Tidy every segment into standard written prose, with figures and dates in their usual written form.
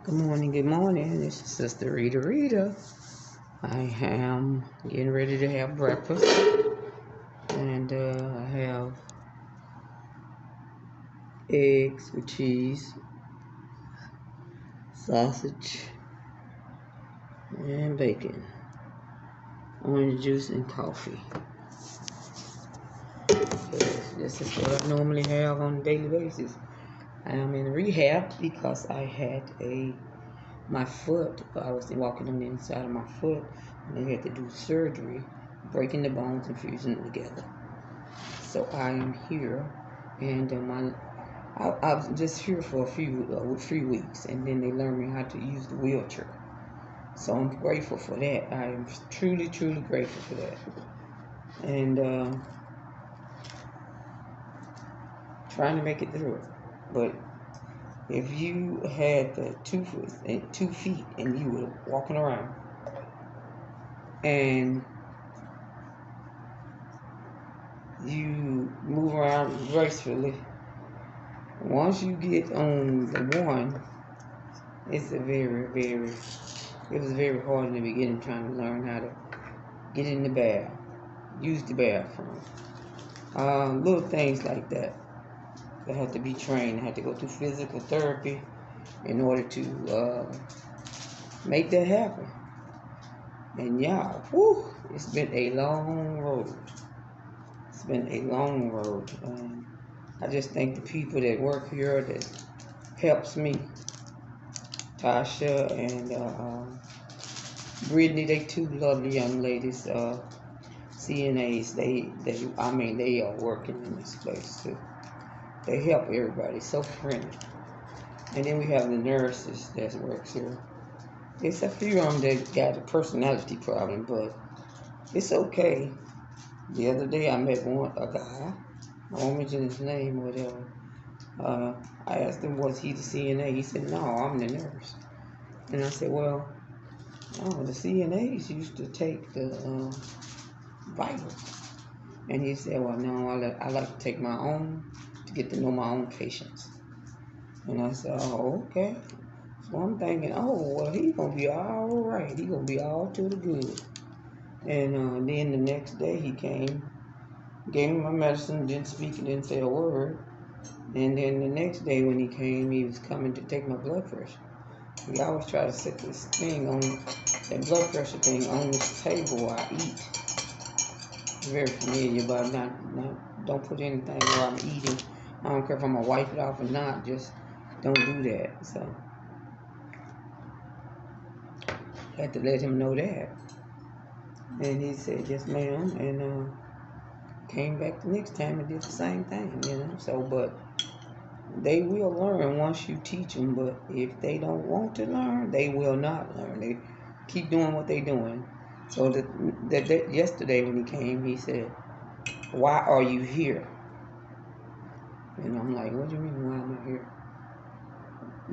Good morning, good morning. This is Sister Rita. I am getting ready to have breakfast, and I have eggs with cheese, sausage, and bacon, orange juice, and coffee. This is what I normally have on a daily basis. I am in rehab because I had my foot. I was walking on the inside of my foot, and they had to do surgery, breaking the bones and fusing them together. So I am here, and I was just here for a few weeks, and then they learned me how to use the wheelchair. So I'm grateful for that. I am truly, truly grateful for that. And trying to make it through it. But if you had the 2 feet and you were walking around and you move around gracefully, once you get on the one, it's it was very hard in the beginning trying to learn how to get in the bath, use the bathroom. Little things like that. They had to be trained. I had to go through physical therapy in order to make that happen. And yeah, it's been a long road. It's been a long road. I just thank the people that work here that helps me. Tasha and Brittany, they two lovely young ladies, CNAs. They are working in this place too. They help everybody, so friendly. And then we have the nurses that works here. It's a few of them that got a personality problem, but it's okay. The other day I met a guy. I won't mention his name or whatever. I asked him, was he the CNA? He said, no, I'm the nurse. And I said, well, oh, the CNAs used to take the vitals. And he said, well, no, I like to take my own to get to know my own patients. And I said, oh, okay. So I'm thinking, oh, well, he's going to be all right. He's going to be all to the good. And then the next day he came, gave me my medicine, didn't speak, didn't say a word. And then the next day when he came, he was coming to take my blood pressure. We always try to set this thing on, that blood pressure thing on this table while I eat. Very familiar, but don't put anything where I'm eating. I don't care if I'm going to wipe it off or not, just don't do that. So I had to let him know that. And he said, yes, ma'am. And came back the next time and did the same thing, So, but they will learn once you teach them. But if they don't want to learn, they will not learn. They keep doing what they're doing. So that yesterday when he came, he said, why are you here? And I'm like, what do you mean, why am I here?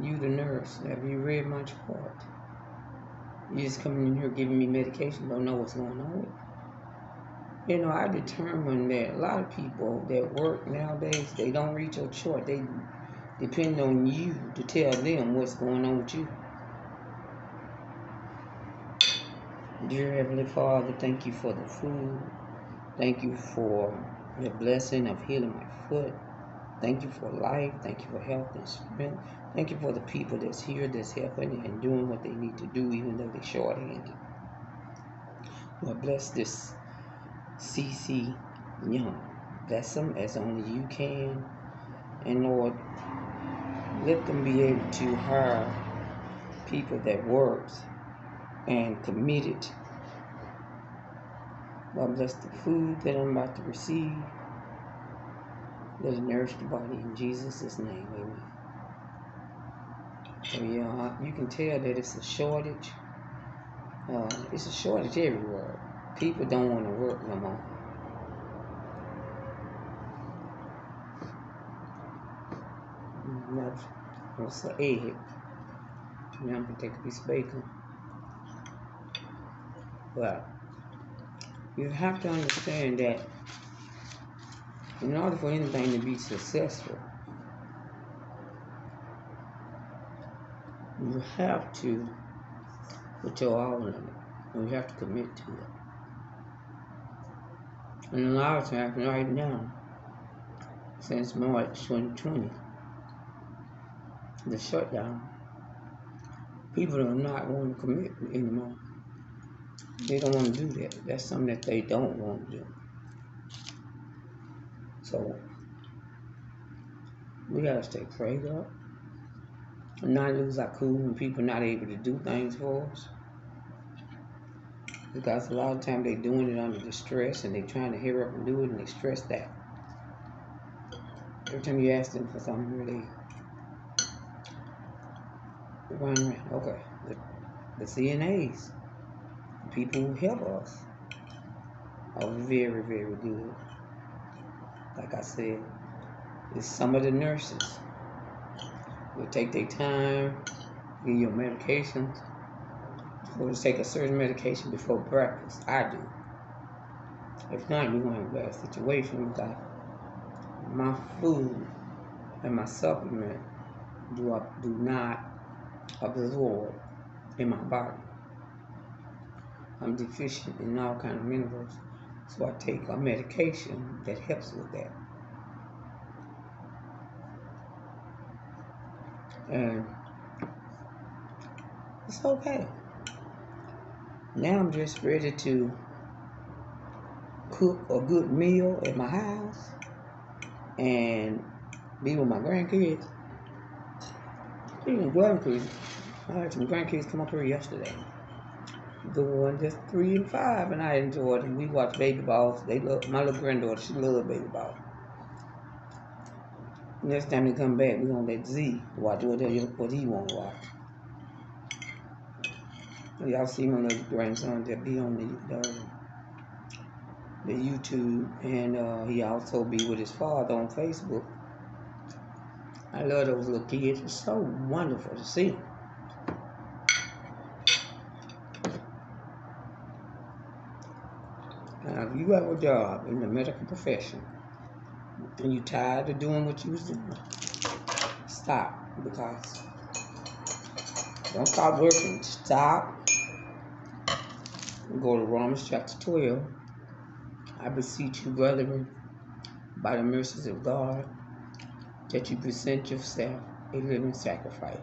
You the nurse. Have you read my chart? You just coming in here giving me medication, don't know what's going on with it. I determined that a lot of people that work nowadays, they don't read your chart. They depend on you to tell them what's going on with you. Dear Heavenly Father, thank you for the food. Thank you for the blessing of healing my foot. Thank you for life. Thank you for health and strength. Thank you for the people that's here, that's helping and doing what they need to do, even though they're short-handed. Lord, bless this CC Young. Bless them as only you can. And Lord, let them be able to hire people that works and committed. Lord, bless the food that I'm about to receive. Let it nourish the body in Jesus' name, amen. So yeah, you can tell that it's a shortage. It's a shortage everywhere. People don't want to work no more. That's an egg. Now I'm going to take a piece of bacon. But you have to understand that in order for anything to be successful, You have to put your all in it. And you have to commit to it. And a lot of times right now, since March 2020, the shutdown, people are not wanting to commit anymore. They don't want to do that. That's something that they don't want to do. So we gotta stay prayed up and not lose our cool when people not able to do things for us. Because a lot of times they doing it under distress and they trying to hurry up and do it and they stressed out. Every time you ask them for something, they run around. Okay, the CNAs, the people who help us, are very, very good. Like I said, it's some of the nurses will take their time, give you medications, or to take a certain medication before breakfast. I do. If not, you're going to have a bad situation because my food and my supplement do not absorb in my body. I'm deficient in all kinds of minerals, so I take a medication that helps with that. And it's okay. Now I'm just ready to cook a good meal at my house and be with my grandkids. Even grandkids. I had some grandkids come up here yesterday. The one just 3 and 5, and I enjoyed it. We watched baby balls. They love my little granddaughter. She loves baby balls. Next time they come back, we're gonna let Z watch what he want to watch. Y'all see my little grandson that be on the YouTube, and he also be with his father on Facebook. I love those little kids. It's so wonderful to see them. Now, if you have a job in the medical profession and you're tired of doing what you was doing, stop. Because don't stop working. Stop. Go to Romans chapter 12. I beseech you, brethren, by the mercies of God, that you present yourself a living sacrifice,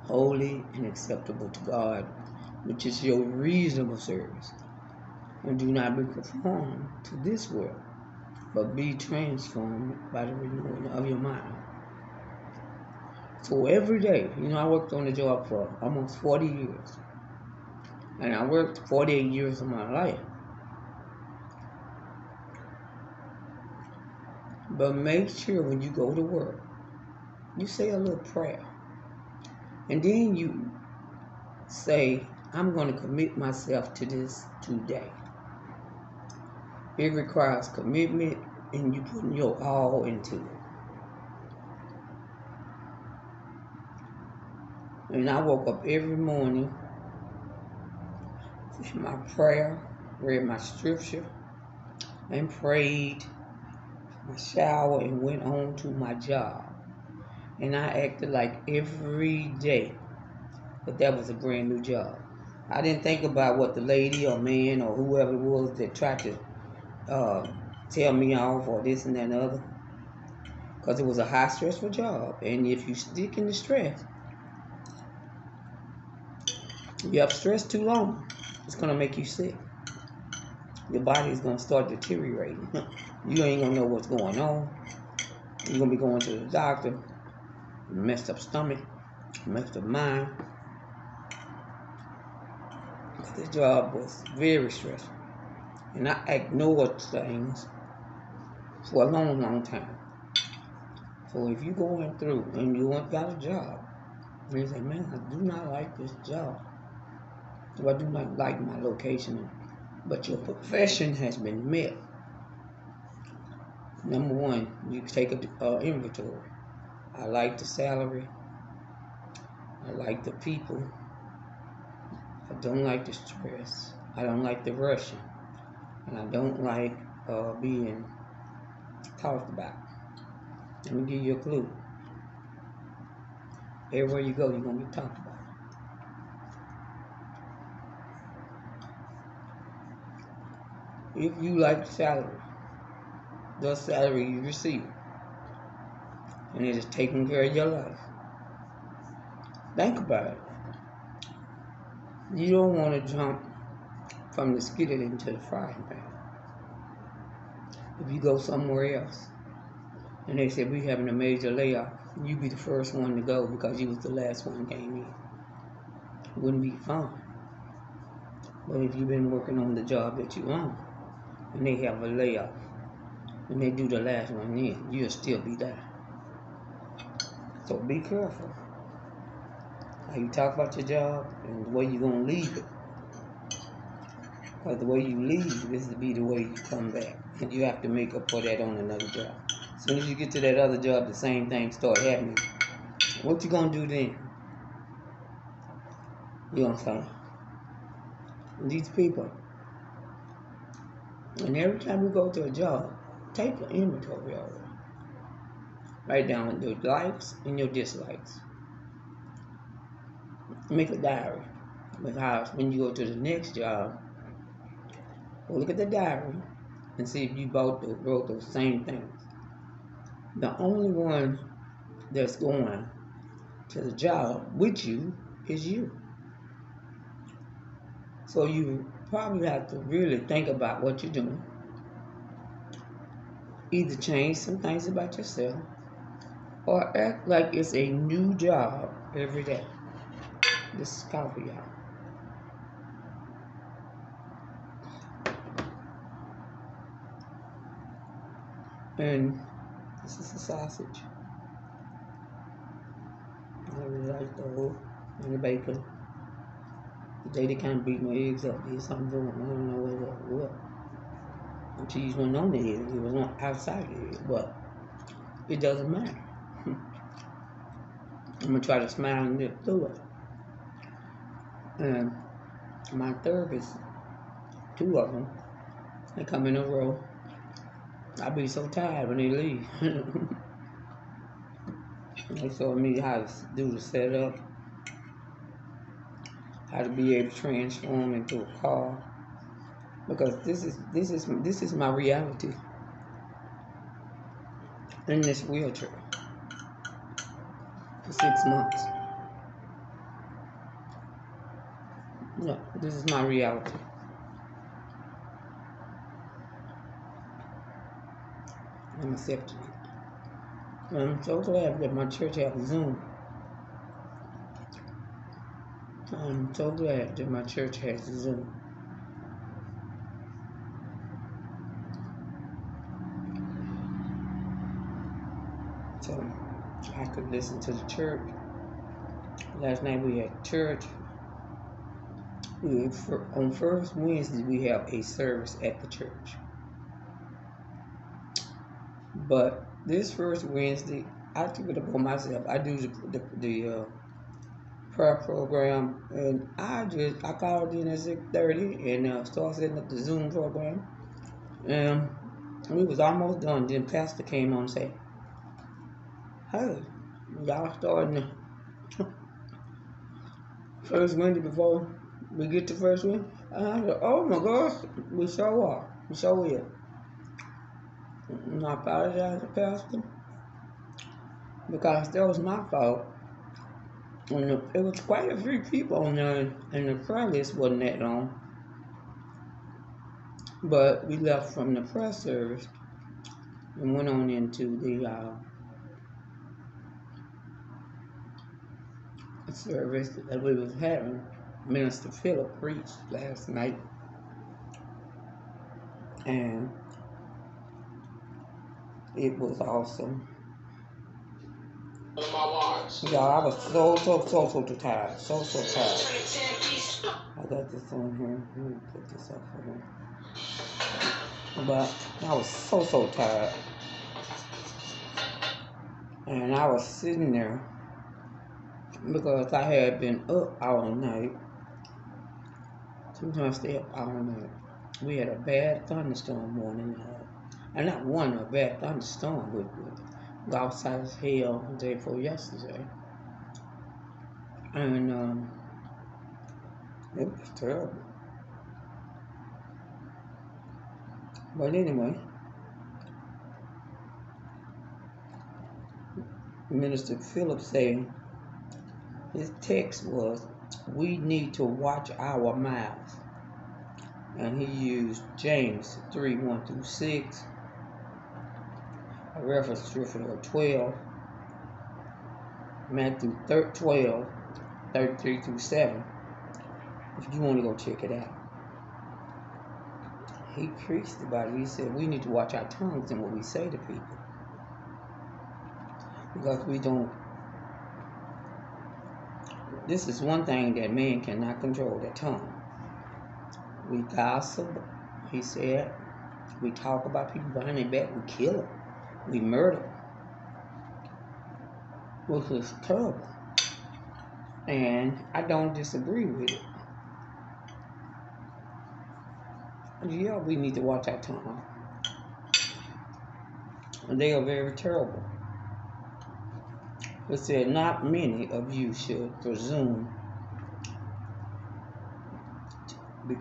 holy and acceptable to God, which is your reasonable service. And do not be conformed to this world, but be transformed by the renewing of your mind. So every day, I worked on the job for almost 40 years. And I worked 48 years of my life. But make sure when you go to work, you say a little prayer. And then you say, I'm going to commit myself to this today. It requires commitment and you putting your all into it. And I woke up every morning, did my prayer, read my scripture, and prayed, my shower, and went on to my job. And I acted like every day that was a brand new job. I didn't think about what the lady or man or whoever it was that tried to tell me off or this and that and the other. Because it was a high stressful job. And if you stick in the stress, you have stress too long, it's going to make you sick. Your body is going to start deteriorating. You ain't going to know what's going on. You're going to be going to the doctor, messed up stomach, messed up mind. This job was very stressful. And I ignored things for a long, long time. So if you're going through and you ain't got a job, and you say, man, I do not like this job. So I do not like my location. But your profession has been met. Number one, you take an inventory. I like the salary. I like the people. I don't like the stress. I don't like the rushing. And I don't like being talked about. Let me give you a clue. Everywhere you go, you're going to be talked about. If you like salary, the salary you receive, and it is taking care of your life, think about it. You don't want to jump from the skillet into the frying pan. If you go somewhere else, and they said we having a major layoff, you be the first one to go because you was the last one that came in. It wouldn't be fun. But if you've been working on the job that you want, and they have a layoff, and they do the last one in, you'll still be there. So be careful how you talk about your job and the way you're going to leave it. Because the way you leave is to be the way you come back. And you have to make up for that on another job. As soon as you get to that other job, the same thing start happening. What you going to do then? You know what I'm saying? These people. And every time you go to a job, take an inventory of it. Write down your likes and your dislikes. Make a diary. Because when you go to the next job, go look at the diary and see if you both wrote those same things. The only one that's going to the job with you is you. So you probably have to really think about what you're doing. Either change some things about yourself or act like it's a new job every day. This is coffee, y'all. And this is the sausage. I really like the oil and the bacon. Today they kind of beat my eggs up. Did something wrong. I don't know what. The cheese wasn't on the egg. It was on outside the egg. But it doesn't matter. I'm going to try to smile and live through it. And my therapist, 2 of them, they come in a row. I be so tired when they leave. They showed me how to do the setup, how to be able to transform into a car, because this is my reality in this wheelchair for 6 months. Yeah, this is my reality. I'm accepting it. I'm so glad that my church has Zoom. I'm so glad that my church has Zoom. So I could listen to the church. Last night we had church. On first Wednesday we have a service at the church. But this first Wednesday, I took it upon myself. I do the prayer program, and I called in at 6:30 and started setting up the Zoom program. And we was almost done. Then Pastor came on and said, "Hey, y'all starting the first Wednesday before we get to first Wednesday?" And I said, "Oh my gosh, we sure are. We sure will." And I apologize to Pastor because that was my fault. And it was quite a few people on there, and the prayer list wasn't that long. But we left from the prayer service and went on into the service that we was having. Minister Phillip preached last night, and it was awesome. Y'all, I was so tired. So tired. I got this on here. Let me put this up for me. But I was so tired. And I was sitting there because I had been up all night. Sometimes I stay up all night. We had a bad thunderstorm morning. And not one, a bad thunderstorm. But outside as hell the day before yesterday. And it was terrible. But anyway, Minister Phillips said his text was, we need to watch our mouths. And he used James 3:1-6, a reference scripture of 12, Matthew 12:33-7, if you want to go check it out. He preached about it. He said we need to watch our tongues and what we say to people. Because we don't. This is one thing that man cannot control, the tongue. We gossip, he said. We talk about people behind their back. We kill them. We murder them. Which is terrible. And I don't disagree with it. Yeah, we need to watch our tongue. And they are very terrible. It said, not many of you should presume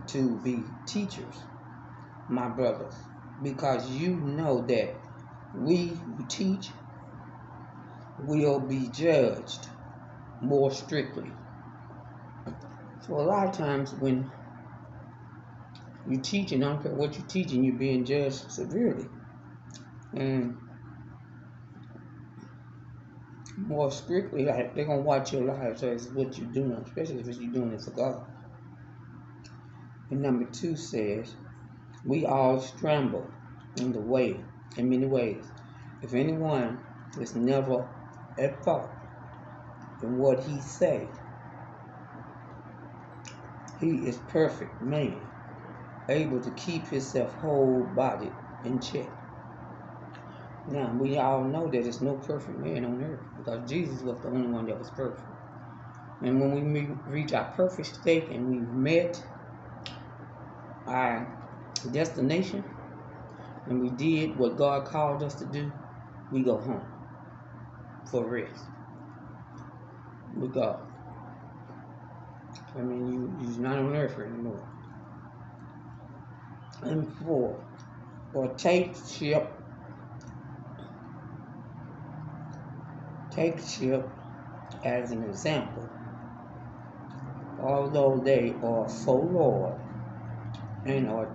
to be teachers, my brothers, because you know that we who teach will be judged more strictly. So a lot of times when you teach, and I don't care what you're teaching, you're being judged severely. And more strictly, like they're going to watch your lives as what you're doing, especially if you're doing it for God. And number 2 says, we all stumble in the way, in many ways. If anyone is never at fault in what he say, he is perfect man, able to keep himself whole body in check. Now, we all know that there's no perfect man on earth, because Jesus was the only one that was perfect. And when we reach our perfect state and we've met our destination, and we did what God called us to do, we go home for rest with God. I mean, you're not on earth anymore. And 4, or take ship as an example. Although they are forlorn and are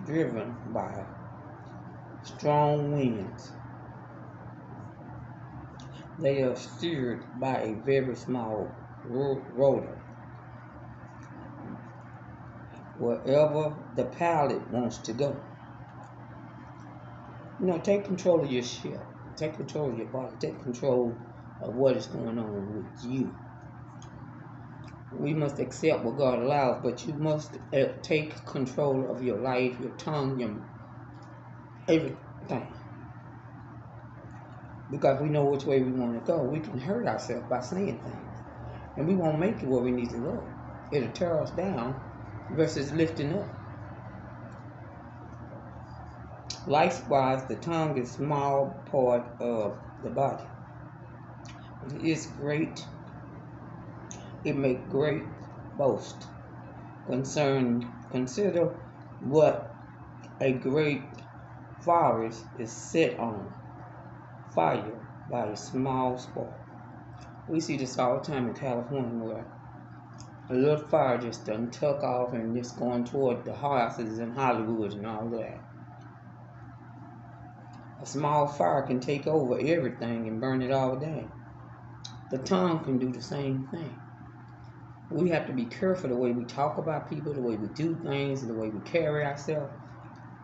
driven by strong winds, they are steered by a very small rotor, wherever the pilot wants to go. Take control of your ship. Take control of your body. Take control of what is going on with you. We must accept what God allows, but you must take control of your life, your tongue, your everything. Because we know which way we want to go. We can hurt ourselves by saying things, and we won't make it where we need to go. It'll tear us down versus lifting up. Likewise, the tongue is a small part of the body. It is great. It makes great boast. Consider what a great forest is set on fire by a small spark. We see this all the time in California, where a little fire just done took off and it's going toward the houses in Hollywood and all that. A small fire can take over everything and burn it all down. The tongue can do the same thing. We have to be careful the way we talk about people, the way we do things, the way we carry ourselves.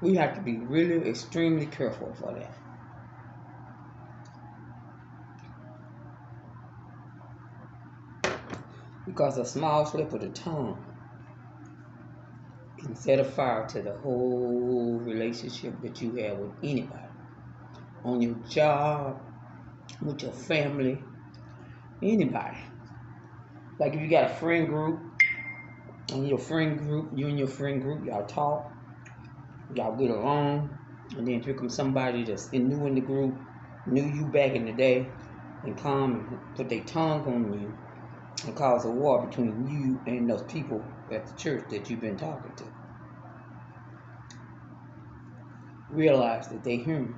We have to be really extremely careful for that. Because a small slip of the tongue can set a fire to the whole relationship that you have with anybody. On your job, with your family, anybody. Like if you got a friend group, and you and your friend group, y'all talk, y'all get along, and then here comes somebody that's new in the group, knew you back in the day, and come and put their tongue on you, and cause a war between you and those people at the church that you've been talking to. Realize that they human.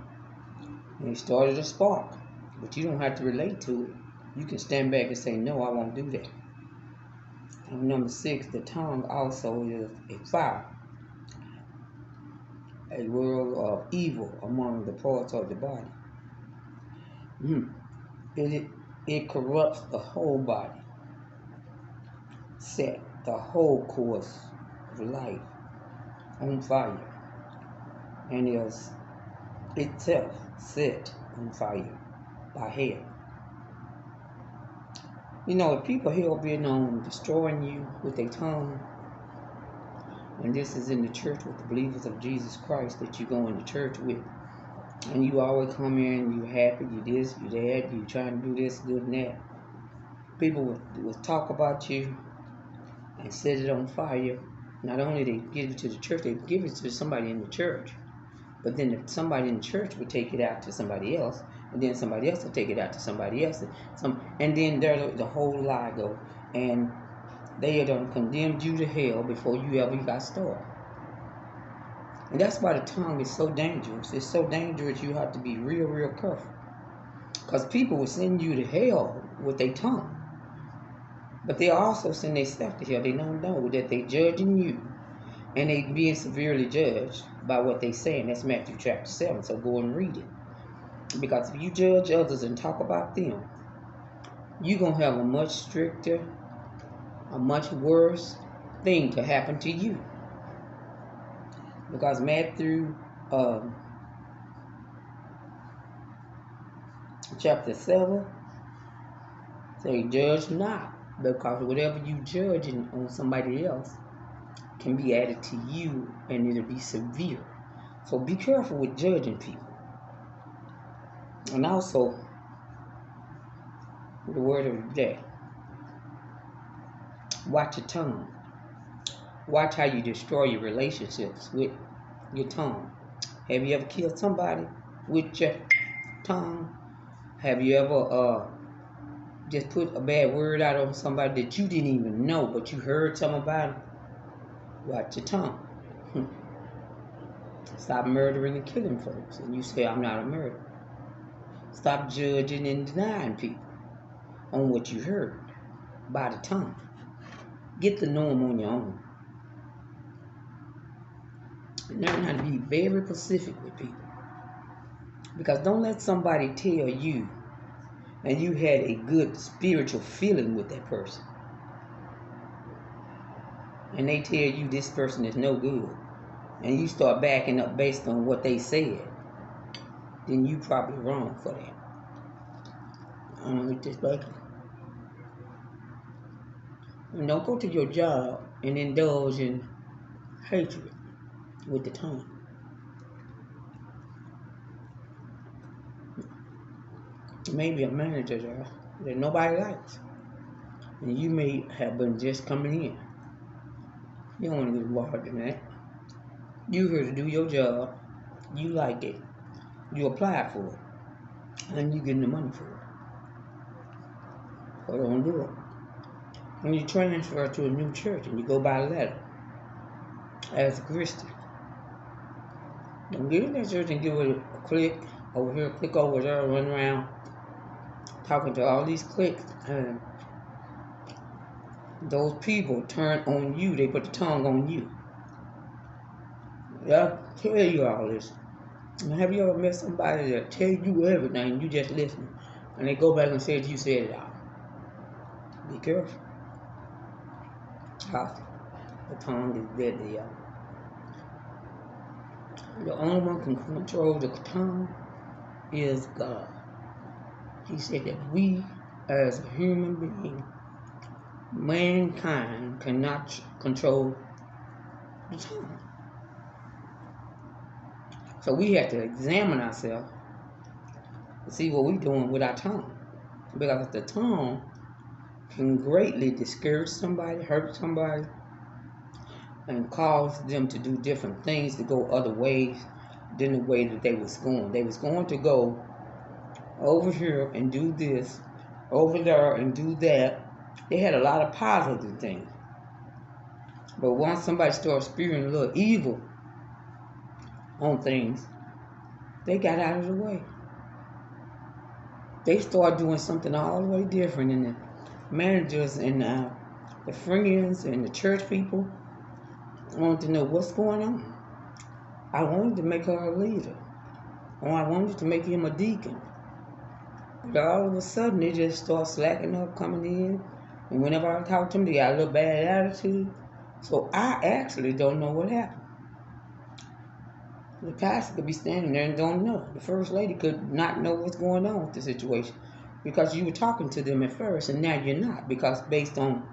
And they started a spark. But you don't have to relate to it. You can stand back and say, no, I won't do that. And number 6, the tongue also is a fire, a world of evil among the parts of the body. It corrupts the whole body, set the whole course of life on fire, and is itself set on fire by hell. You know, if people hell bent on destroying you with their tongue, and this is in the church with the believers of Jesus Christ that you go into church with, and you always come in, you happy, you this, you that, you trying to do this, good and that. People will talk about you and set it on fire. Not only they give it to the church, they give it to somebody in the church. But then somebody in the church would take it out to somebody else, and then somebody else will take it out to somebody else, and then there the whole lie go, and they are done condemned you to hell before you ever got started. And that's why the tongue is so dangerous. It's so dangerous you have to be real, real careful. Because people will send you to hell with their tongue. But they also send themselves to hell. They don't know that they're judging you. And they being severely judged by what they say. And that's Matthew chapter 7. So go and read it. Because if you judge others and talk about them, you're going to have a much stricter, a much worse thing to happen to you. Because Matthew chapter 7 say, judge not, because whatever you judging on somebody else can be added to you, and it'll be severe. So be careful with judging people. And also, the word of the day, watch your tongue. Watch how you destroy your relationships with your tongue. Have you ever killed somebody with your tongue? Have you ever just put a bad word out on somebody that you didn't even know, but you heard something about it? Watch your tongue. Stop murdering and killing folks. And you say, I'm not a murderer. Stop judging and denying people on what you heard by the tongue. Get to know them on your own. Learn how to be very specific with people. Because don't let somebody tell you and you had a good spiritual feeling with that person, and they tell you this person is no good, and you start backing up based on what they said, then you probably wrong for that. I'm gonna eat this bacon. And don't go to your job and indulge in hatred with the tongue. Maybe a manager there that nobody likes, and you may have been just coming in. You don't want to get involved in that. You here to do your job. You like it. You apply for it, and you getting the money for it. So don't do it. When you transfer to a new church and you go by letter as a Christian, don't get in that church and give it a click over here, click over there, run around talking to all these clicks, and those people turn on you. They put the tongue on you. They'll tell you all this. And have you ever met somebody that tell you everything, you just listen, and they go back and say you said it all? Be careful. The tongue is deadly, y'all. The only one who can control the tongue is God. He said that we, as a human being, mankind, cannot control the tongue. So we have to examine ourselves to see what we're doing with our tongue. Because the tongue can greatly discourage somebody, hurt somebody, and cause them to do different things, to go other ways than the way that they was going. They was going to go over here and do this, over there and do that, They had a lot of positive things. But once somebody started spewing a little evil on things, they got out of the way. They started doing something all the way different. And the managers and the friends and the church people wanted to know what's going on. I wanted to make her a leader. Or I wanted to make him a deacon. But all of a sudden, they just start slacking up, coming in. And whenever I talk to them, they got a little bad attitude. So I actually don't know what happened. The pastor could be standing there and don't know. The first lady could not know what's going on with the situation. Because you were talking to them at first, and now you're not. Because based on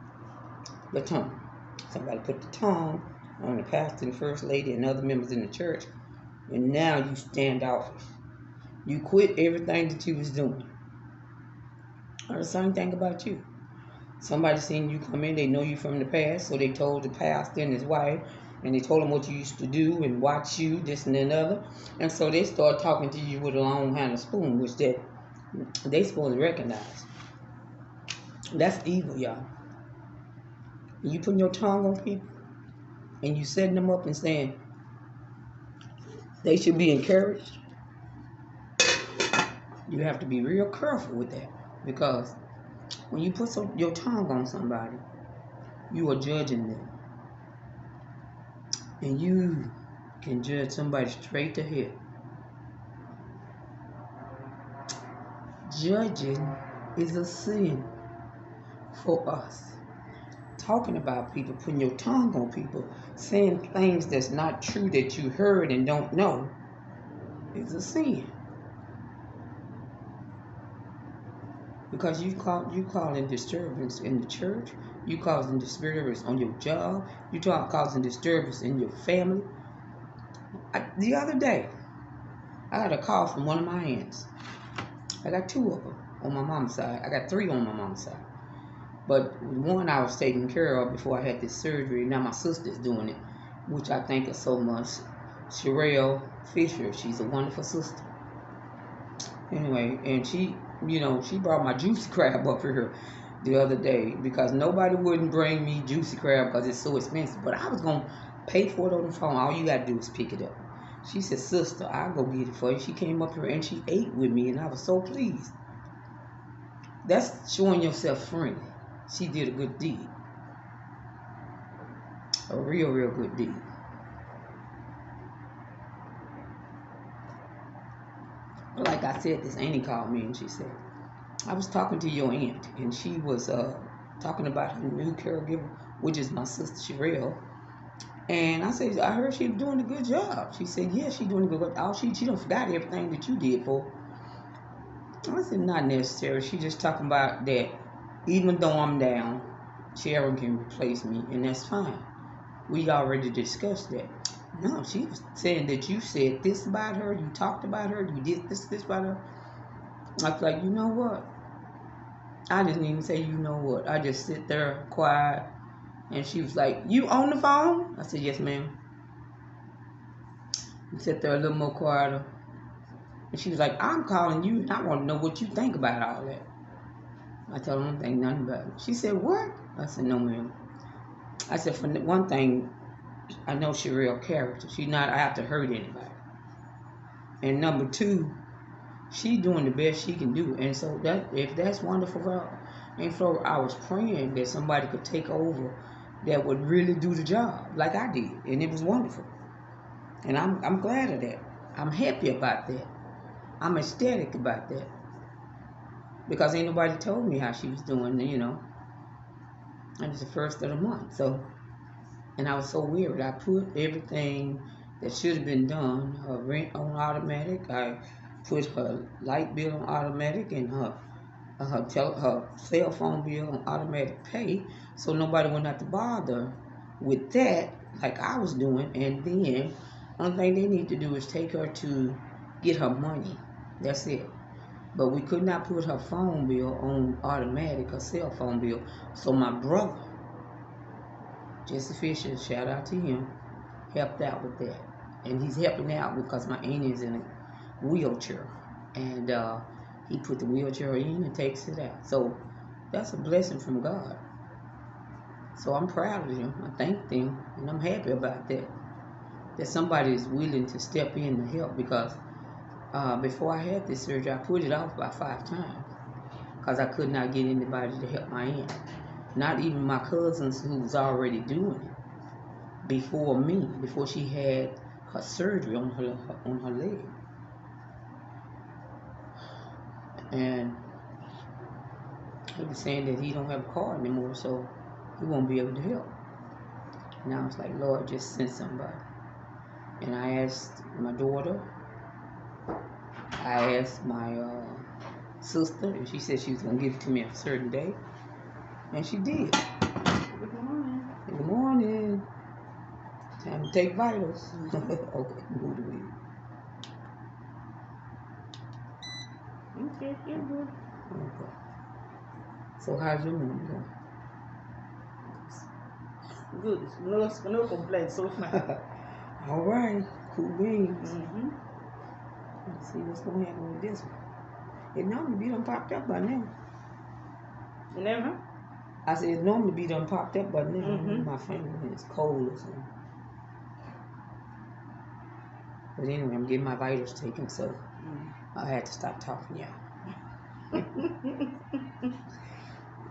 the tongue. Somebody put the tongue on the pastor and first lady and other members in the church. And now you stand office. You quit everything that you was doing. Or the same thing about you. Somebody seen you come in, they know you from the past, so they told the pastor and his wife, and they told him what you used to do and watch you, this and another. And so they start talking to you with a long handled spoon, which they supposed to recognize. That's evil, y'all. You putting your tongue on people, and you setting them up and saying they should be encouraged. You have to be real careful with that, because when you put your tongue on somebody, you are judging them. And you can judge somebody straight to hell. Judging is a sin for us. Talking about people, putting your tongue on people, saying things that's not true that you heard and don't know is a sin. Because you causing disturbance in the church, you causing disturbance on your job, you causing disturbance in your family. The other day, I got a call from one of my aunts. I got 2 of them on my mom's side. I got 3 on my mom's side. But one I was taking care of before I had this surgery. Now my sister's doing it, which I thank her so much. Sherelle Fisher, she's a wonderful sister. Anyway, and she brought my juicy crab up here the other day because nobody wouldn't bring me juicy crab because it's so expensive. But I was going to pay for it on the phone. All you got to do is pick it up. She said, "Sister, I'll go get it for you." She came up here and she ate with me, and I was so pleased. That's showing yourself friendly. She did a good deed. A real, real good deed. Like I said, this auntie called me and she said, "I was talking to your aunt, and she was talking about her new caregiver, which is my sister Sherelle." And I said, "I heard she was doing a good job." She said, "Yeah, she's doing a good job. She don't forgot everything that you did for her." I said, "Not necessary. She just talking about that even though I'm down, Sharon can replace me, and that's fine. We already discussed that." No, she was saying that you said this about her, you talked about her, you did this about her. I was like, you know what? I didn't even say you know what. I just sit there quiet. And she was like, "You on the phone?" I said, "Yes, ma'am." And sit there a little more quieter. And she was like, "I'm calling you and I want to know what you think about all that." I told her I don't think nothing about it. She said, "What?" I said, "No, ma'am." I said, "For one thing, I know she's a real character. She's not out to hurt anybody. And number 2, she's doing the best she can do. And so that if that's wonderful for her, and so I was praying that somebody could take over that would really do the job like I did. And it was wonderful. And I'm glad of that. I'm happy about that. I'm ecstatic about that. Because ain't nobody told me how she was doing, And it's the first of the month. So, and I was so weird. I put everything that should have been done, her rent on automatic. I put her light bill on automatic and her cell phone bill on automatic pay, so nobody wouldn't have to bother with that like I was doing. And then, only thing they need to do is take her to get her money. That's it. But we could not put her phone bill on automatic, her cell phone bill. So my brother, Jesse Fisher, shout out to him, helped out with that. And he's helping out because my auntie is in a wheelchair. And he put the wheelchair in and takes it out. So That's a blessing from God. So I'm proud of them. I thank them, and I'm happy about that. That somebody is willing to step in to help because before I had this surgery, I put it off about 5 times because I could not get anybody to help my aunt. Not even my cousins who was already doing it before me, before she had her surgery on her leg. And he was saying that he don't have a car anymore, so he won't be able to help. And I was like, Lord, just send somebody. And I asked my daughter, I asked my sister, and she said she was going to give it to me a certain day. And she did. Good morning. Good morning. Time to take vitals. Okay, move the wheel. Okay, you're good. Okay. So how's your morning going? Good. No complaints so far. All right. Cool beans. Mm-hmm. Let's see what's going to happen with this one. It normally be done popped up by now. You never? I said it normally be done popped up by now. Mm-hmm. My finger when it's cold or something. But anyway, I'm getting my vitals taken, so I had to stop talking, y'all.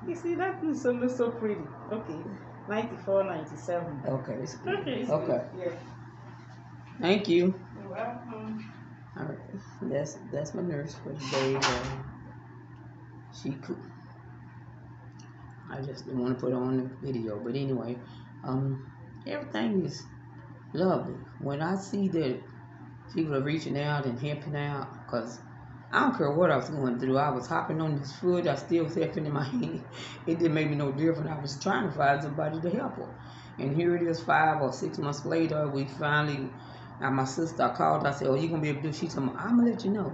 You see, that is so pretty. Okay. 94, 97. Okay, it's good. Okay, it's Okay. good. Yeah. Thank you. You're welcome. All right, that's my nurse for today. She cool. I just didn't want to put on the video, but anyway, everything is lovely. When I see that people are reaching out and helping out, because I don't care what I was going through. I was hopping on this foot. I still was helping in my hand. It didn't make me no different. I was trying to find somebody to help her. And here it is 5 or 6 months later. We finally, my sister, I called. I said, oh, you going to be able to do it? She told me, I'm going to let you know.